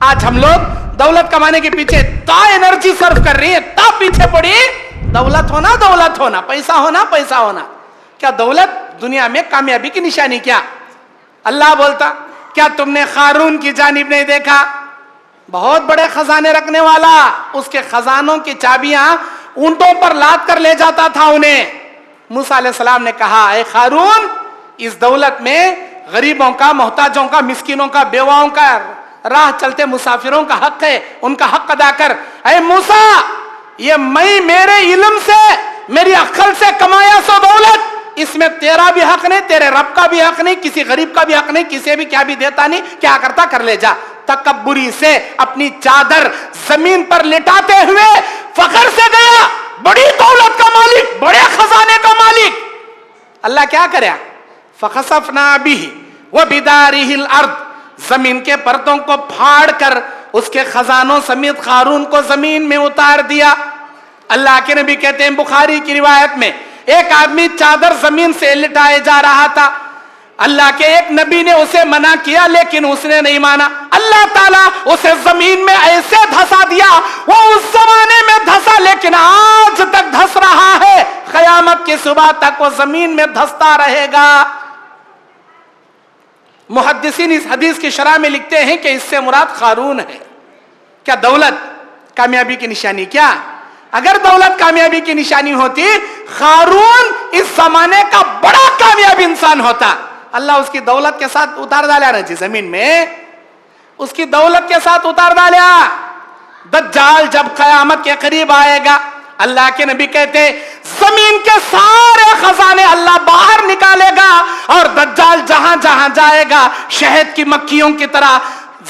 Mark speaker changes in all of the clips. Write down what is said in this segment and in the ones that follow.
Speaker 1: आज हम लोग दौलत कमाने के पीछे इतना एनर्जी सर्व कर रही है, इतना पीछे पड़ी, दौलत होना, पैसा होना। क्या दौलत दुनिया में कामयाबी की निशानी? क्या अल्लाह बोलता, क्या तुमने कारून की जानिब नहीं देखा? बहुत बड़े खजाने रखने वाला, उसके खजानों की चाबियां ऊंटों पर लाद कर ले जाता था उन्हें। मूसा अलैहिस्सलाम ने कहा, ए कारून, इस दौलत में गरीबों का, मोहताजों का, मिस्किनों का, बेवाओं का, राह चलते मुसाफिरों का हक है, उनका हक अदा कर। ऐ मूसा, ये मैं मेरे इल्म से, मेरी अक्ल से कमाया सो दौलत, इसमें तेरा भी हक नहीं, तेरे रब का भी हक नहीं, किसी गरीब का भी हक नहीं, किसी भी क्या भी देता नहीं, क्या करता कर ले जा। तकब्बुरी से अपनी चादर जमीन पर लिटाते हुए फखर से गया, बड़ी दौलत का मालिक, बड़े खजाने का मालिक। अल्लाह क्या करे? फखसफना बिही व बिदारिहिल अर्द, जमीन के परतों को फाड़ कर उसके खजानों समेत कारून को जमीन में उतार दिया। अल्लाह के नबी कहते हैं बुखारी की रिवायत में, एक आदमी चादर जमीन से लिटाए जा रहा था। अल्लाह के एक नबी ने उसे मना किया, लेकिन उसने नहीं माना। अल्लाह ताला उसे जमीन में ऐसे धंसा दिया, वो उस जमाने में धंसा, लेकिन आज तक धंस रहा है, कयामत की सुबह तक वो जमीन में धंसता रहेगा। मुहद्दिसीन इस हदीस की शरह में लिखते हैं कि इससे मुराद कारून है। क्या दौलत कामयाबी की निशानी? क्या अगर दौलत कामयाबी की निशानी होती, कारून इस जमाने का बड़ा कामयाब इंसान होता। अल्लाह उसकी दौलत के साथ उतार डाला ना जी, जमीन में उसकी दौलत के साथ उतार डाला। दज्जाल जब कयामत के करीब आएगा, अल्लाह के नबी कहते जमीन के सारे खजाने अल्लाह बाहर निकालेगा, और दज्जाल जहां जहां जाएगा शहद की मक्खियों की तरह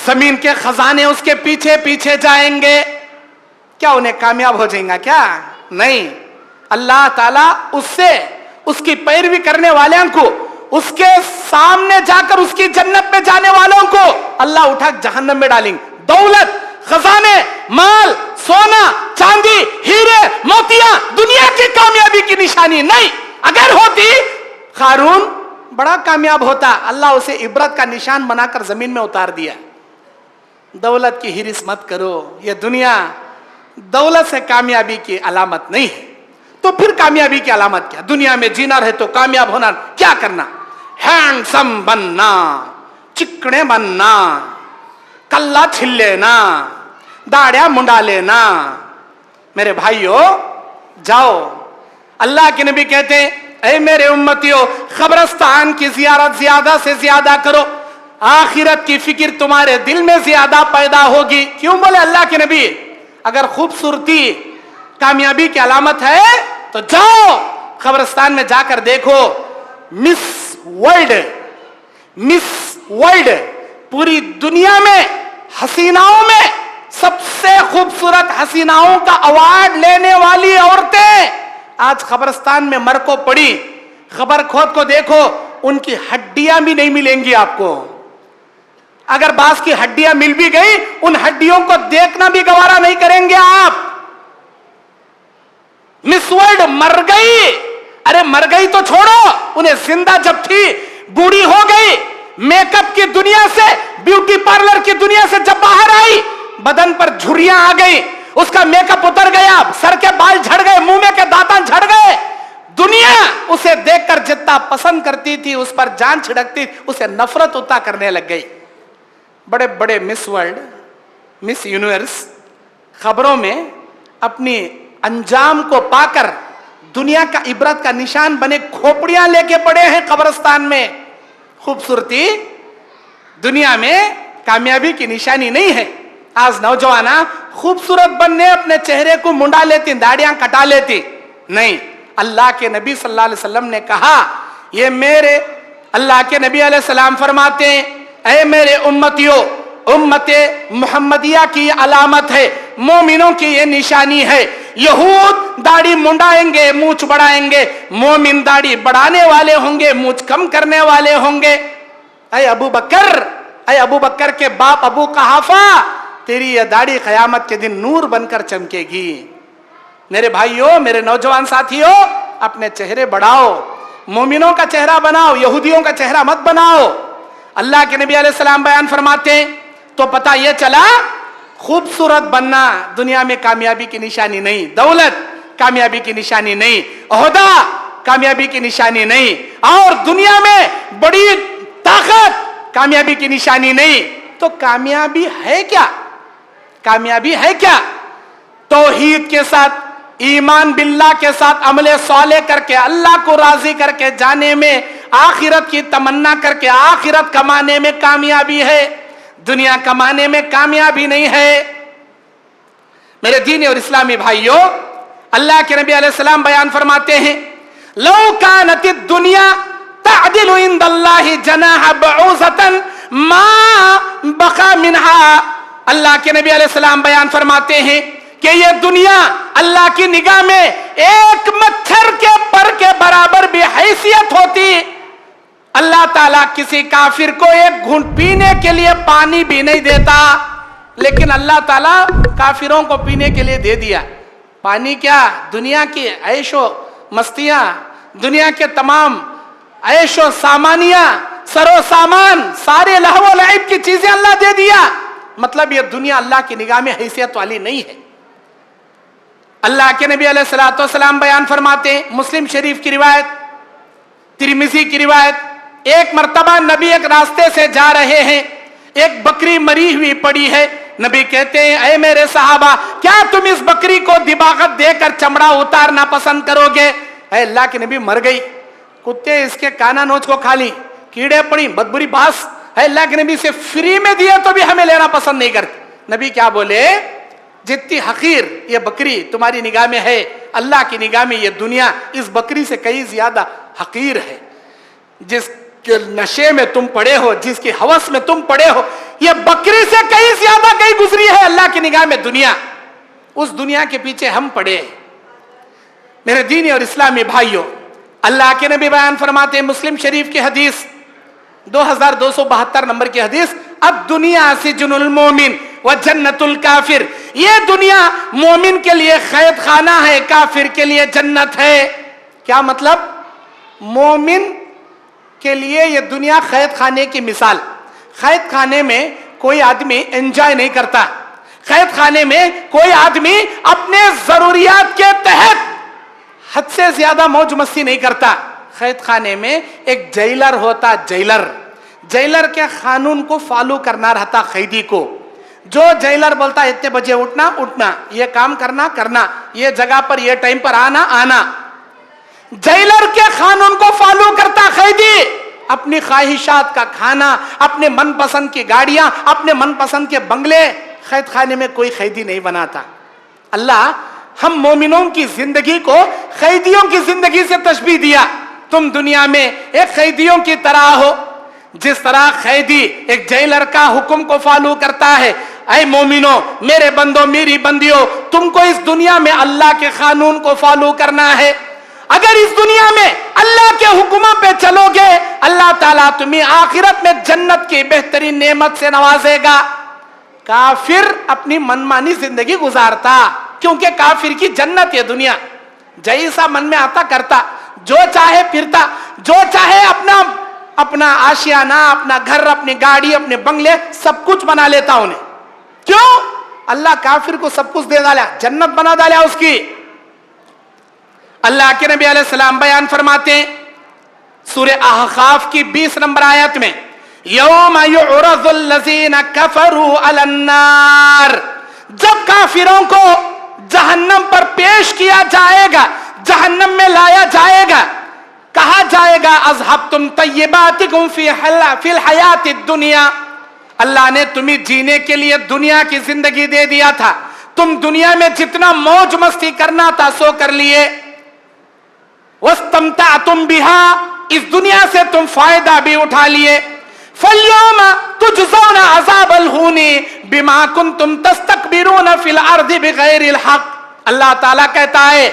Speaker 1: जमीन के खजाने उसके पीछे पीछे जाएंगे। क्या उन्हें कामयाब हो जाएगा? क्या नहीं। अल्लाह ताला उससे, उसकी पैरवी करने वालों को, उसके सामने जाकर उसकी जन्नत में जाने वालों को अल्लाह उठा जहन्नम में डालेंगे। दौलत, खजाने, माल, सोना, चांदी, हीरे, मोतियां दुनिया की कामयाबी की निशानी नहीं। अगर होती, कारून बड़ा कामयाब होता। अल्लाह उसे इबरत का निशान बनाकर जमीन में उतार दिया। दौलत की हिरिस मत करो, यह दुनिया दौलत से कामयाबी की अलामत नहीं है। तो फिर कामयाबी की अलामत क्या? दुनिया में जीना रहे तो कामयाब होना क्या करना? हैंडसम बनना, चिकने बनना, कल्ला छिल लेना, दाढ़िया मुंडा लेना। मेरे भाइयों, जाओ, अल्लाह के नबी कहते हैं, ऐ मेरे उम्मतियों, कब्रिस्तान की जियारत ज्यादा से ज्यादा करो, आखिरत की फिक्र तुम्हारे दिल में ज्यादा पैदा होगी। क्यों बोले अल्लाह के नबी? अगर खूबसूरती कामयाबी की अलामत है तो जाओ कब्रिस्तान में जाकर देखो, मिस वर्ल्ड पूरी दुनिया में हसीनाओं में सबसे खूबसूरत हसीनाओं का अवार्ड लेने वाली औरतें आज कब्रिस्तान में मर को पड़ी। खबर खोद को देखो, उनकी हड्डियां भी नहीं मिलेंगी आपको। अगर बांस की हड्डियां मिल भी गई, उन हड्डियों को देखना भी गवारा नहीं करेंगे आप। मिस वर्ल्ड मर गई, अरे मर गई तो छोड़ो, उन्हें जिंदा जब थी, बूढ़ी हो गई, मेकअप की दुनिया से, ब्यूटी पार्लर की दुनिया से जब बाहर आई, बदन पर झुर्रियां आ गई, उसका मेकअप उतर गया, सर के बाल झड़ गए, मुंह में के दांत झड़ गए। दुनिया उसे देखकर जितना पसंद करती थी, उस पर जान छिड़कती, उसे नफरत उतना करने लग गई। बड़े बड़े मिस वर्ल्ड, मिस यूनिवर्स खबरों में अपनी अंजाम को पाकर दुनिया का इबरत का निशान बने खोपड़ियां लेके पड़े हैं कब्रिस्तान में। खूबसूरती दुनिया में कामयाबी की निशानी नहीं है। आज नौजवान खूबसूरत बनने अपने चेहरे को मुंडा लेती, दाढ़ियां कटा लेती। नहीं, अल्लाह के नबी सल्लल्लाहु अलैहि वसल्लम ने कहा, ये मेरे अल्लाह के नबी अलैहि सलाम फरमाते हैं, ऐ मेरे उम्मतियों, उम्मते मुहम्मदिया की अलामत है, मोमिनों की ये निशानी है। यहूद दाढ़ी मुंडाएंगे, मूंछ बढ़ाएंगे, मोमिन दाढ़ी बढ़ाने वाले होंगे, मूंछ कम करने वाले होंगे। ऐ अबू बकर के बाप अबू कहाफा, तेरी यह दाढ़ी कयामत के दिन नूर बनकर चमकेगी। मेरे भाइयों, मेरे नौजवान साथियों, अपने चेहरे बढ़ाओ, मोमिनों का चेहरा बनाओ, यहूदियों का चेहरा मत बनाओ। अल्लाह के नबी अलैहि सलाम बयान फरमाते हैं, तो पता यह चला खूबसूरत बनना दुनिया में कामयाबी की निशानी नहीं, दौलत कामयाबी की निशानी नहीं, ओहदा कामयाबी की निशानी नहीं, और दुनिया में बड़ी ताकत कामयाबी की निशानी नहीं। तो कामयाबी है क्या? कामयाबी है क्या? तौहीद के साथ, ईमान बिल्लाह के साथ अमले साले करके, अल्लाह को राजी करके जाने में, आखिरत की तमन्ना करके आखिरत कमाने में कामयाबी है, दुनिया कमाने में कामयाबी नहीं है। मेरे दीनी और इस्लामी भाइयों, अल्लाह के नबी अलैहिस्सलाम बयान फरमाते हैं, लौ कानति दुनिया तअदिलु इंदल्लाहि जनाह बऊज़तन मा बका मिनहा। अल्लाह के नबी अलैहिस्सलाम बयान फरमाते हैं कि ये दुनिया अल्लाह की निगाह में एक मच्छर के पर के बराबर भी हैसियत होती, अल्लाह ताला किसी काफिर को एक घूंट पीने के लिए पानी भी नहीं देता, लेकिन अल्लाह ताला काफिरों को पीने के लिए दे दिया पानी। क्या? दुनिया की ऐशो मस्तियां, दुनिया के तमाम ऐशो सामानिया, सरो सामान, सारे लहवो लईब की चीजें अल्लाह दे दिया। मतलब ये दुनिया अल्लाह की निगाह में हैसियत वाली नहीं है। अल्लाह के नबी अलैहिस्सलातु वस्सलाम बयान फरमाते हैं, मुस्लिम शरीफ की रिवायत, तिरमिजी की रिवायत, एक मर्तबा नबी एक रास्ते से जा रहे हैं, एक बकरी मरी हुई पड़ी है। नबी कहते हैं, ऐ मेरे सहाबा, क्या तुम इस बकरी को दिबागत देकर चमड़ा उतारना पसंद करोगे? ऐ अल्लाह के नबी, मर गई, कुत्ते इसके काना नोच को खा ली, कीड़े पड़ी, बदबुरी बास, है अल्लाह के नबी से फ्री में दिया तो भी हमें लेना पसंद नहीं करते। नबी क्या बोले? जितनी हकीर ये बकरी तुम्हारी निगाह में है, अल्लाह की निगाह में ये दुनिया इस बकरी से कई ज्यादा हकीर है। जिसके नशे में तुम पड़े हो, जिसकी हवस में तुम पड़े हो, ये बकरी से कई ज्यादा कहीं गुजरी है अल्लाह की निगाह में दुनिया। उस दुनिया के पीछे हम पड़े। मेरे दीनी और इस्लामी भाइयों, अल्लाह के नबी बयान फरमाते हैं, मुस्लिम शरीफ की हदीस 2272 नंबर की हदीस, अब दुनिया सिजनुल मोमिन व जन्नतुल काफिर, ये दुनिया मोमिन के लिए कैद खाना है, काफिर के लिए जन्नत है। क्या मतलब? मोमिन के लिए ये दुनिया कैद खाने की मिसाल। कैद खाने में कोई आदमी एंजॉय नहीं करता, कैद खाने में कोई आदमी अपने जरूरियात के तहत हद से ज्यादा मौज मस्ती नहीं करता। कैद खाने में एक जेलर होता, जेलर के कानून को फॉलो करना रहता कैदी को। जो जेलर बोलता है इतने बजे उठना, ये काम करना, ये जगह पर ये टाइम पर आना, जेलर के कानून को फॉलो करता कैदी। अपनी ख्वाहिशात का खाना, अपने मनपसंद की गाड़ियां, अपने मनपसंद के बंगले कैद खाने में कोई कैदी नहीं बनाता। अल्लाह हम मोमिनों की जिंदगी को कैदियों की जिंदगी से तशबीह दिया। तुम दुनिया में एक कैदियों की तरह हो, जिस तरह कैदी एक जेलर का हुक्म को फॉलो करता है। ऐ मोमिनो, मेरे बंदो, मेरी बंदियों, तुमको इस दुनिया में अल्लाह के कानून को फॉलो करना है। अगर इस दुनिया में अल्लाह के हुक्मों पे चलोगे, अल्लाह ताला तुम्हें आखिरत में जन्नत की बेहतरीन नेमत से नवाजेगा। काफिर अपनी मनमानी जिंदगी गुजारता, क्योंकि काफिर की जन्नत है दुनिया, जैसा मन में आता करता, जो चाहे फिरता, जो चाहे अपना आशियाना, अपना घर, अपनी गाड़ी, अपने बंगले, सब कुछ बना लेता उन्हें। क्यों? अल्लाह काफिर को सब कुछ दे डाला, जन्नत बना डाला उसकी। अल्लाह के नबी अलैहिस्सलाम बयान फरमाते हैं सूरह अहकाफ की 20 नंबर आयत में, यौम युरज़ुल लज़ीना कफरू अलन्नार, जब काफिरों को जहन्नम पर पेश किया जाएगा, जहन्नम में लाया जाएगा, कहा जाएगा अज़हबतुम तय्यिबातिकुम फिल हयातिद दुनिया, अल्लाह ने तुम्हें जीने के लिए दुनिया की जिंदगी दे दिया था, तुम दुनिया में जितना मौज मस्ती करना था सो कर लिए। वस्तमतअतुम बिहा, इस दुनिया से तुम फायदा भी उठा लिए। फल्यौम तुजज़ौना अज़ाबल हूनी बिमा कुंतुम तस्तकबिरून फिल अर्दि बिगैरिल हक। अल्लाह ताला कहता है,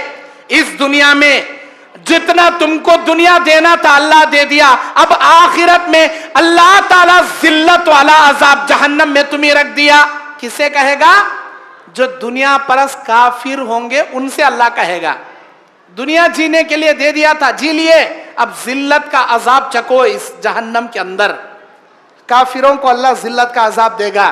Speaker 1: इस दुनिया में जितना तुमको दुनिया देना था अल्लाह दे दिया, अब आखिरत में अल्लाह ताला जिल्लत वाला अजाब जहन्नम में तुम्हें रख दिया। किसे कहेगा? जो दुनिया परस काफिर होंगे उनसे अल्लाह कहेगा, दुनिया जीने के लिए दे दिया था, जी लिए, अब जिल्लत का अजाब चको इस जहन्नम के अंदर। काफिरों को अल्लाह जिल्लत का अजाब देगा।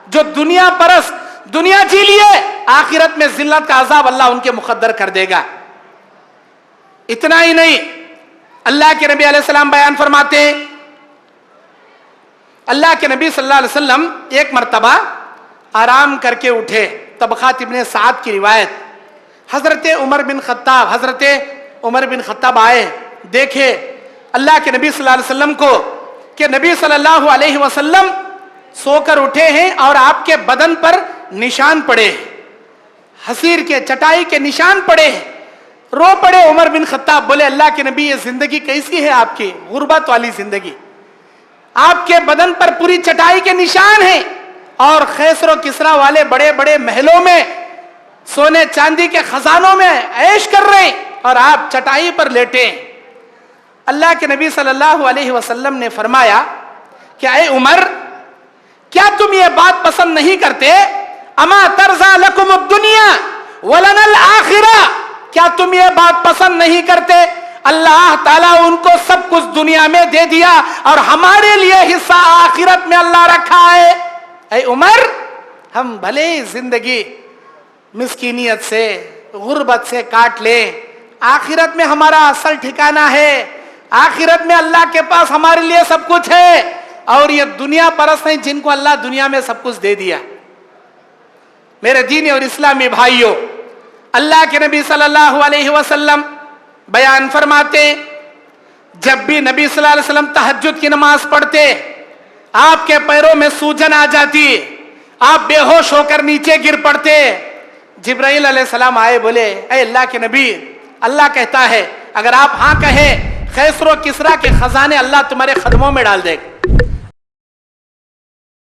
Speaker 1: جو دنیا پرست دنیا جی لیے آخرت میں ذلت کا عذاب اللہ ان کے مقدر کر دے گا. اتنا ہی نہیں, اللہ کے نبی علیہ السلام بیان فرماتے ہیں, اللہ کے نبی صلی اللہ علیہ وسلم ایک مرتبہ آرام کر کے اٹھے. طبقات ابن سعد کی روایت, حضرت عمر بن خطاب آئے, دیکھے اللہ کے نبی صلی اللہ علیہ وسلم کو کہ نبی صلی اللہ علیہ وسلم سو کر اٹھے ہیں اور آپ کے بدن پر نشان پڑے, حسیر کے چٹائی کے نشان پڑے. رو پڑے عمر بن خطاب, بولے اللہ کے نبی یہ زندگی کیسی ہے آپ کی, غربت والی زندگی, آپ کے بدن پر پوری چٹائی کے نشان ہیں اور خیسر و کسرا والے بڑے بڑے محلوں میں سونے چاندی کے خزانوں میں عیش کر رہے ہیں اور آپ چٹائی پر لیٹے. اللہ کے نبی صلی اللہ علیہ وسلم نے فرمایا کہ اے عمر, کیا تم یہ بات پسند نہیں کرتے, اما ترضى لكم الدنيا ولنا الآخرہ, کیا تم یہ بات پسند نہیں کرتے اللہ تعالیٰ ان کو سب کچھ دنیا میں دے دیا اور ہمارے لیے حصہ آخرت میں اللہ رکھا ہے. اے عمر, ہم بھلے زندگی مسکینیت سے غربت سے کاٹ لیں, آخرت میں ہمارا اصل ٹھکانہ ہے, آخرت میں اللہ کے پاس ہمارے لیے سب کچھ ہے, اور یہ دنیا پرست ہیں جن کو اللہ دنیا میں سب کچھ دے دیا. میرے دینی اور اسلامی بھائیوں, اللہ کے نبی صلی اللہ علیہ وسلم بیان فرماتے, جب بھی نبی صلی اللہ علیہ وسلم تہجد کی نماز پڑھتے آپ کے پیروں میں سوجن آ جاتی, آپ بے ہوش ہو کر نیچے گر پڑتے. جبرائیل علیہ السلام آئے, بولے اے اللہ کے نبی, اللہ کہتا ہے اگر آپ ہاں کہیں خیسر و کسرا کے خزانے اللہ تمہارے قدموں میں ڈال دے گا.